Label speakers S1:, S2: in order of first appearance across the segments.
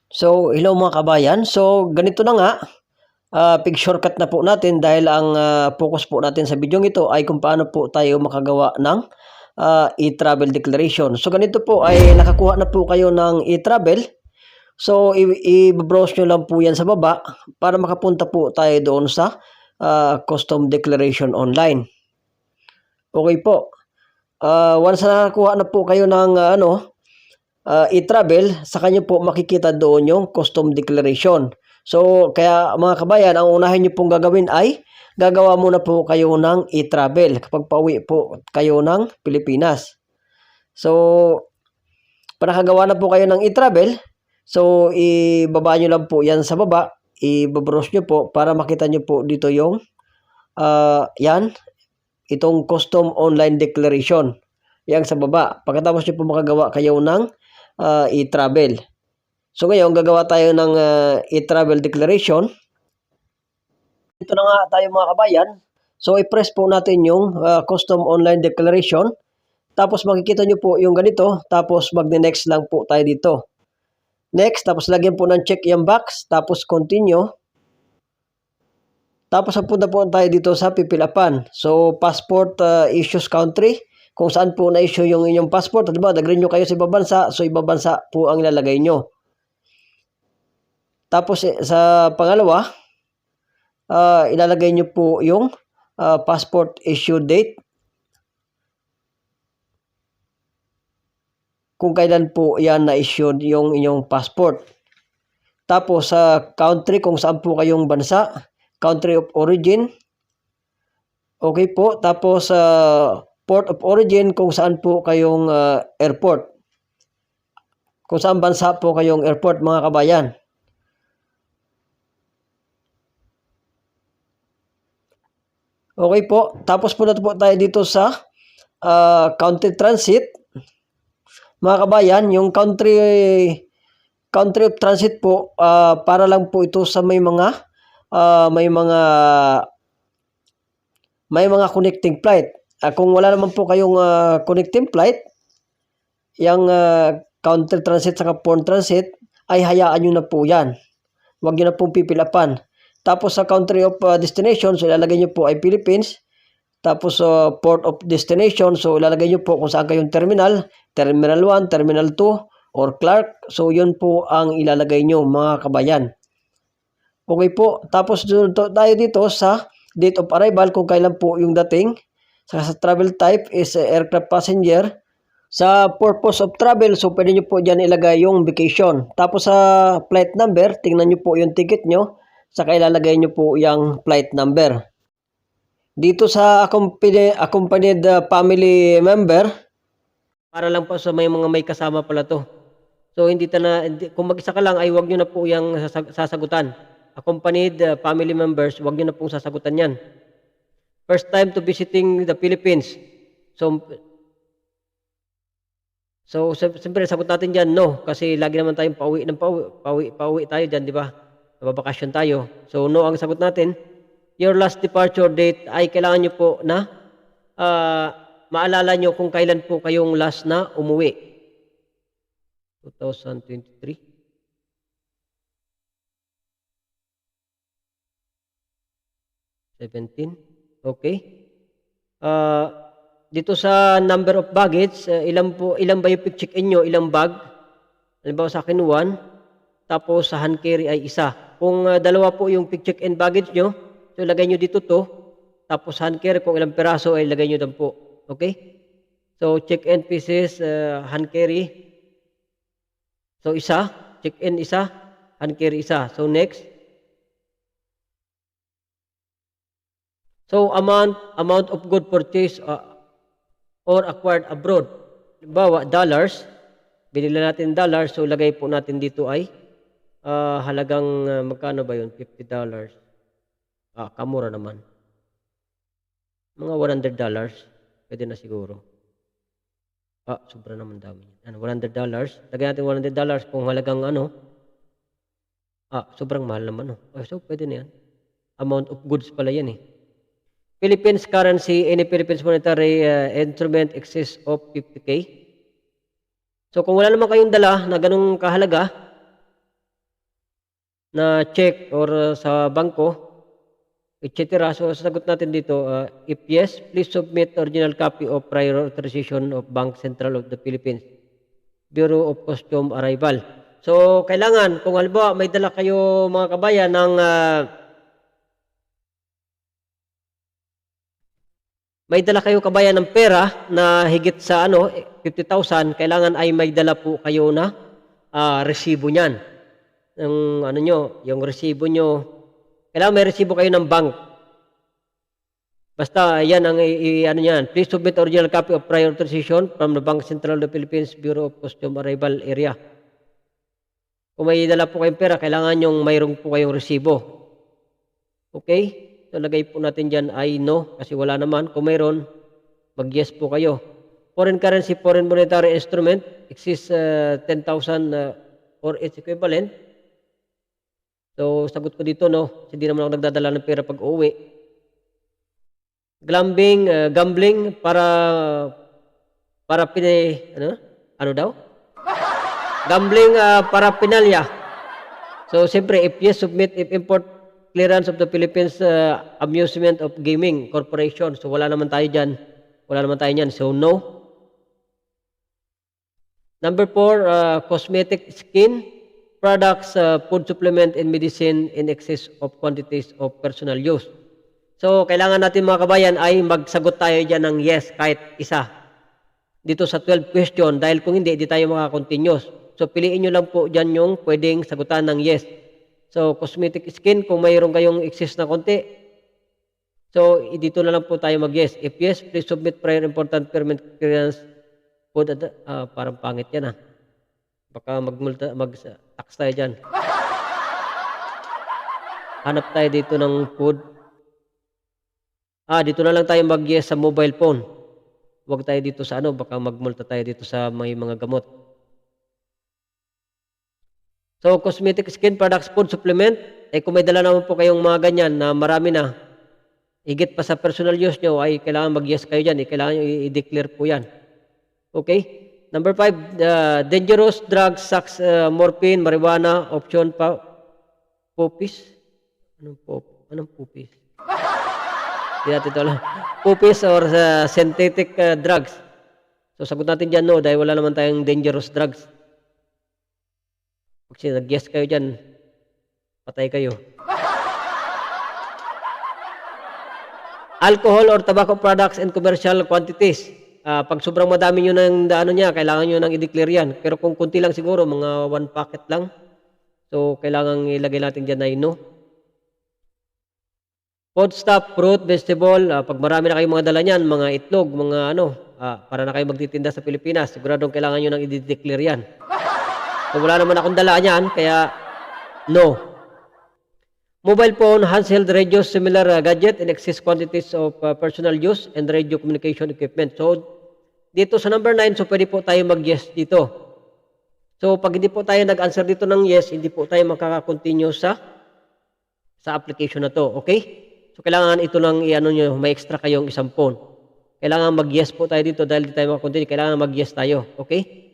S1: So, hello mga kabayan. So, ganito na nga, pig shortcut na po natin dahil ang focus po natin sa video ito ay kung paano po tayo makagawa ng e-travel declaration. So, ganito po ay nakakuha na po kayo ng e-travel. So, i-browse nyo lang po yan sa baba para makapunta po tayo doon sa custom declaration online. Okay po. Once na nakakuha na po kayo ng e-travel, sa kanya po makikita doon yung custom declaration. So, kaya mga kabayan, ang unahin nyo pong gagawin ay gagawa muna po kayo ng e-travel kapag pauwi po kayo ng Pilipinas. So, para nakagawa na po kayo ng e-travel, so ibaba nyo lang po yan sa baba, i-browse nyo po para makita nyo po dito yung yan, itong custom online declaration. Yang sa baba. Pagkatapos nyo po makagawa kayo ng e-travel. So ngayon, gagawa tayo ng e-travel declaration. Ito na nga tayo mga kabayan. So i-press po natin yung custom online declaration. Tapos makikita nyo po yung ganito. Tapos magne-next lang po tayo dito. Next, tapos lagyan po ng check yung box. Tapos continue. Tapos punta po tayo dito sa pipilapan. So passport issues country. Kung saan po na-issue yung inyong passport. Diba, nag-renew kayo sa ibang bansa. So ibang bansa po ang ilalagay nyo. Tapos sa pangalawa, ilalagay nyo po yung passport issue date. Kung kailan po yan na-issued yung inyong passport. Tapos sa country, kung saan po kayong bansa. Country of origin. Okay po. Tapos port of origin, kung saan po kayong airport. Kung saan bansa po kayong airport mga kabayan. Okay po. Tapos punta po tayo dito sa country transit. Mga kabayan, yung country of transit po, para lang po ito sa may mga connecting flight. Kung wala naman po kayong connecting flight, yung country transit sa foreign transit, ay hayaan nyo na po yan. Huwag nyo na pong pipilapan. Tapos sa country of destination, so ilalagay nyo po ay Philippines. Tapos port of destination, so ilalagay nyo po kung saan kayong terminal. Terminal 1, Terminal 2, or Clark. So yun po ang ilalagay nyo mga kabayan. Okay po. Tapos tayo dito sa date of arrival, kung kailan po yung dating. Sa travel type is aircraft passenger. Sa purpose of travel, so pwede nyo po dyan ilagay yung vacation. Tapos sa flight number, tingnan nyo po yung ticket nyo. Saka ilalagay nyo po yung flight number. Dito sa accompanied family member, para lang po sa may mga may kasama pala to. So kung mag-isa ka lang ay wag nyo na po yung sasagutan. Accompanied family members, wag nyo na pong sasagutan yan. First time to visiting the Philippines. So siyempre sagot natin dyan, no. Kasi lagi naman tayong pauwi tayo dyan, di ba? Nababakasyon tayo. So no ang sagot natin. Your last departure date ay kailangan nyo po na maalala nyo kung kailan po kayong last na umuwi. 2023. Okay. Dito sa number of baggage, ilan ba yung check-in nyo, ilang bag? Halimbawa sa akin 1, tapos sa hand carry ay 1. Kung dalawa po yung check-in baggage nyo, so ilagay nyo dito 2, tapos hand carry kung ilang peraso ay ilagay nyo doon po. Okay? So check-in pieces, hand carry. So 1, check-in 1, hand carry 1. So next. So amount of good purchase or acquired abroad. Halimbawa, dollars. Binili natin dollars, so lagay po natin dito ay halagang magkano ba yun? $50. Kamura naman. Mga $100. Pwede na siguro. Sobra naman dami. $100. Lagay natin $100 kung halagang sobrang mahal naman. So pwede na yan. Amount of goods pala yan eh. Philippines currency, any Philippines monetary instrument excess of 50K. So kung wala naman kayong dala na ganung kahalaga, na check or sa bangko, etc. So, sasagot natin dito, if yes, please submit original copy of prior authorization of Bank Central of the Philippines, Bureau of Custom Arrival. So, kailangan, kung halimbawa may dala kayo mga kabayan ng pera na higit sa 50,000, kailangan ay may dala po kayo na resibo niyan. Yung resibo nyo, kailangan may resibo kayo ng bank. Basta yan ang yan. Please submit original copy of prior authorization from the Bank Central of the Philippines Bureau of Custom Arrival Area. Kung may dala po kayong pera, kailangan yung mayroong po kayong resibo. Okay? So, lagay po natin dyan ay no, kasi wala naman. Kung mayroon, mag-yes po kayo. Foreign currency, foreign monetary instrument, exceeds 10,000 or its equivalent. So, sagot ko dito, no. Hindi naman ako nagdadala ng pera pag uuwi. Gambling, para ano daw? Gambling, paraphernalia. So, siyempre, if yes, submit if import clearance of the Philippines Amusement of Gaming Corporation. So, wala naman tayo dyan. Wala naman tayo dyan. So, no. Number 4, cosmetic skin products, food supplement, and medicine in excess of quantities of personal use. So, kailangan natin mga kabayan ay magsagot tayo dyan ng yes, kahit isa. Dito sa 12 question, dahil kung hindi tayo makakontinuous. So, piliin nyo lang po dyan yung pwedeng sagutan ng yes. So, cosmetic skin, kung mayroon kayong excess na konti. So, dito na lang po tayo mag-yes. If yes, please submit prior important permit clearance food. Parang pangit yan Baka mag-tax tayo dyan. Hanap tayo dito ng food. Dito na lang tayo mag-yes sa mobile phone. Huwag tayo dito sa baka magmulta tayo dito sa may mga gamot. So, cosmetic skin products, food supplement, kung may dala naman po kayong mga ganyan na marami na, higit pa sa personal use nyo, ay kailangan mag-yes kayo dyan. Kailangan nyo i-declare po yan. Okay? Number 5, dangerous drugs, such morphine, marijuana, option pa, popis. Anong popis? Hindi natin ito alam. Popis or synthetic drugs. So, sagot natin dyan, no, dahil wala naman tayong dangerous drugs. Pag nag-yes kayo dyan, patay kayo. Alcohol or tobacco products in commercial quantities. Pag sobrang madami nyo ng kailangan nyo nang i-declare yan. Pero kung kunti lang siguro, mga 1 packet lang. So, kailangan ilagay natin dyan na no. Foodstuff, fruit, vegetable. Pag marami na kayong mga dala niyan, mga itlog, mga para na kayo magtitinda sa Pilipinas, siguradong kailangan nyo nang i-declare yan. So, wala naman akong dala niyan, kaya no. Mobile phone, handheld radios, similar gadget in excess quantities of personal use and radio communication equipment. So, dito sa number 9, so pwede po tayo mag-yes dito. So, pag hindi po tayo nag-answer dito ng yes, hindi po tayo makaka-continue sa application na to. Okay? So, kailangan ito lang nyo, may extra kayong isang phone. Kailangan mag-yes po tayo dito dahil hindi tayo makakontinue. Kailangan mag-yes tayo. Okay?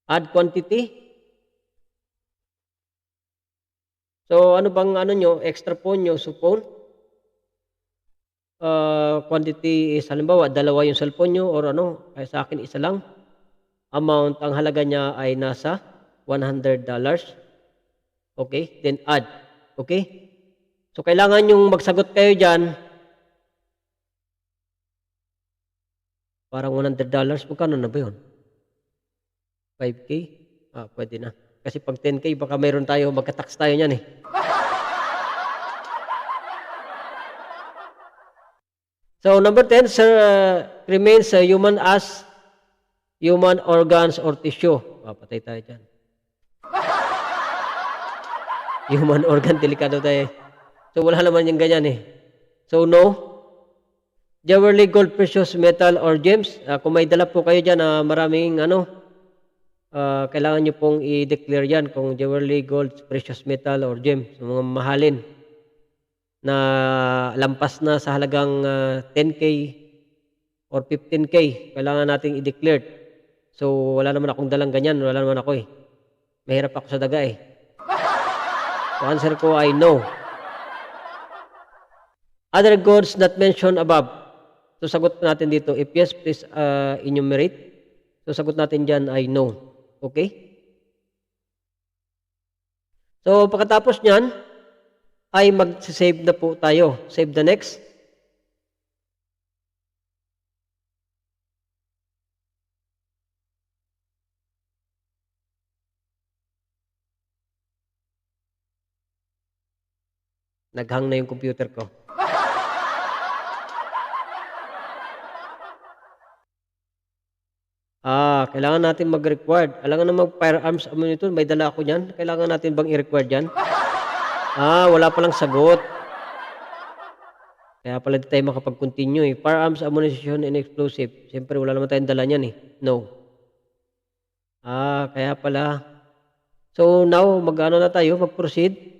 S1: Add quantity. So, ano bang nyo, extra phone nyo? So, phone. Quantity is, halimbawa, 2 yung cellphone nyo or kaya sa akin, isa lang. Amount, ang halaga niya ay nasa $100. Okay? Then add. Okay? So, kailangan yung magsagot kayo dyan. Parang $100. Magkano na ba yun? 5K? Pwede na. Kasi pag 10K, baka mayroon tayo, magka-tax tayo niyan So, number 10, remains human as human organs or tissue. Patay tayo dyan. Human organ, delikado tayo. So, wala naman yung ganyan So, no. Jewelry, gold, precious metal, or gems. Kung may dala po kayo dyan na maraming kailangan nyo pong i-declare yan kung jewelry, gold, precious metal, or gem. So, mga mahalin na lampas na sa halagang 10K or 15K, kailangan nating i-declare. So, wala naman akong dalang ganyan. Wala naman ako eh. Mahirap ako sa daga eh. So, answer ko ay no. Other goods not mentioned above. So, sagot natin dito. If yes, please enumerate. So, sagot natin dyan ay no. Okay? So, pagkatapos nyan, ay mag-save na po tayo. Save the next. Naghang na yung computer ko. Kailangan natin mag-required. Alangan na mag-firearms ammunition. May dala ako niyan. Kailangan natin bang i-required yan? Wala palang sagot. Kaya pala di tayo makapag-continue eh. Firearms, ammunition, and explosive. Siyempre, wala naman tayong dala niyan eh. No. Kaya pala. So, now, mag-ano na tayo? Mag-proceed.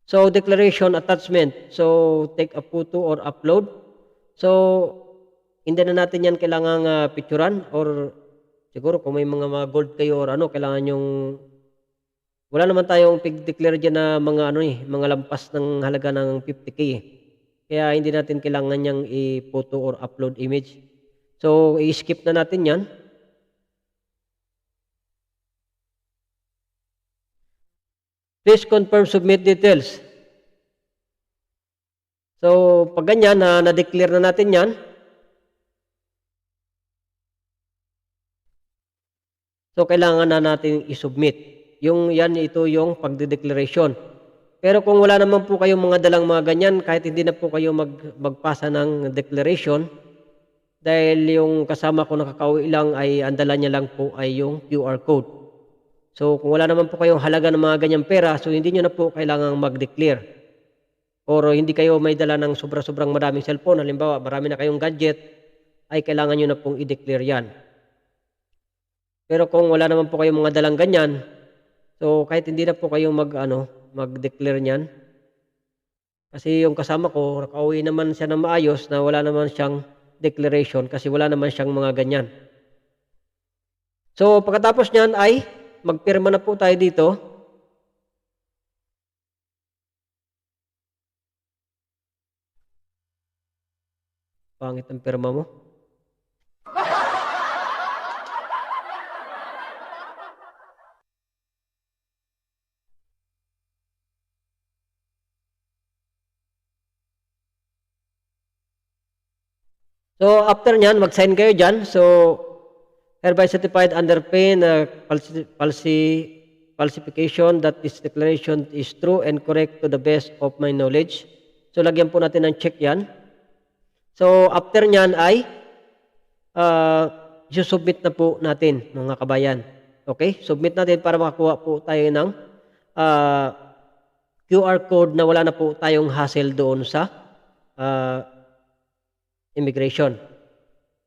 S1: So, declaration attachment. So, take a photo or upload. So, hindi na natin yan kailangang picturean or siguro kung may mga gold kayo or ano, kailangan yung wala naman tayong pig-declare dyan na mga ano eh, mga lampas ng halaga ng 50K eh. Kaya hindi natin kailangan niyang i-photo or upload image. So, i-skip na natin yan. Please confirm submit details. So, pag ganyan, na-declare na natin yan, so kailangan na natin i-submit. Ito yung pagde-declaration. Pero kung wala naman po kayong mga dalang mga ganyan, kahit hindi na po kayo magpasa ng declaration, dahil yung kasama ko nakakauwi lang ay ang dala niya lang po ay yung QR code. So, kung wala naman po kayong halaga ng mga ganyang pera, so hindi nyo na po kailangang mag-declare. Or hindi kayo may dala ng sobra-sobrang maraming cellphone, halimbawa marami na kayong gadget, ay kailangan nyo na pong i-declare yan. Pero kung wala naman po kayong mga dalang ganyan, so kahit hindi na po kayong mag-declare niyan, kasi yung kasama ko, nakauwi naman siya ng maayos na wala naman siyang declaration kasi wala naman siyang mga ganyan. So pagkatapos niyan ay magpirma na po tayo dito. Pangit ang pirma mo. So after niyan, mag-sign kayo dyan. So hereby certified under pain falsification that this declaration is true and correct to the best of my knowledge. So lagyan po natin ng check yan. So after niyan ay submit na po natin mga kabayan. Okay? Submit natin para makakuha po tayo ng QR code na wala na po tayong hassle doon sa immigration.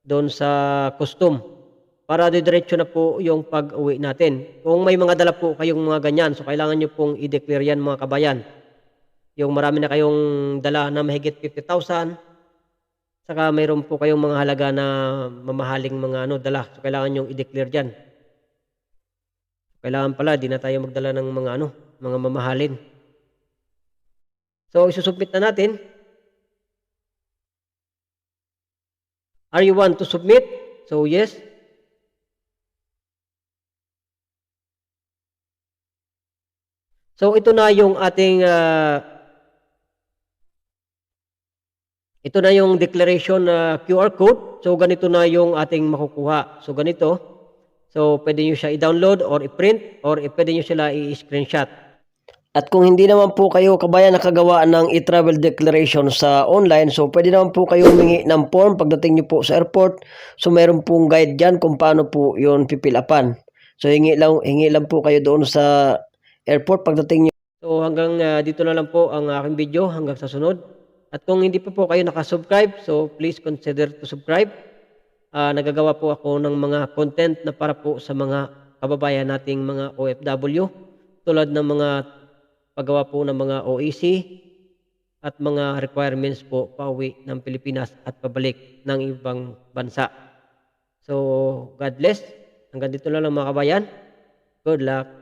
S1: Doon sa custom. Para didiretso na po yung pag-uwi natin. Kung may mga dala po kayong mga ganyan, so kailangan nyo pong i-declare yan mga kabayan. Yung marami na kayong dala na mahigit 50,000, saka mayroon po kayong mga halaga na mamahaling mga dala. So kailangan nyo i-declare dyan. Kailangan pala, di na tayo magdala ng mga mamahalin. So isusubmit na natin. Are you want to submit? So yes. So ito na yung ating ito na yung declaration QR code. So ganito na yung ating makukuha. So ganito. So pwede nyo siya i-download or i-print or pwede nyo sila i-screenshot. At kung hindi naman po kayo kabayan nakagawa ng e-travel declaration sa online, so pwede naman po kayo humingi ng form pagdating nyo po sa airport. So mayroon pong guide dyan kung paano po yun pipilapan. So hingi lang po kayo doon sa airport pagdating nyo. So hanggang dito na lang po ang aking video hanggang sa sunod. At kung hindi pa po kayo nakasubscribe, so please consider to subscribe. Nagagawa po ako ng mga content na para po sa mga kababayan nating mga OFW tulad ng mga paggawa po ng mga OEC, at mga requirements po pauwi ng Pilipinas at pabalik ng ibang bansa. So, God bless. Hanggang dito lang mga kabayan. Good luck.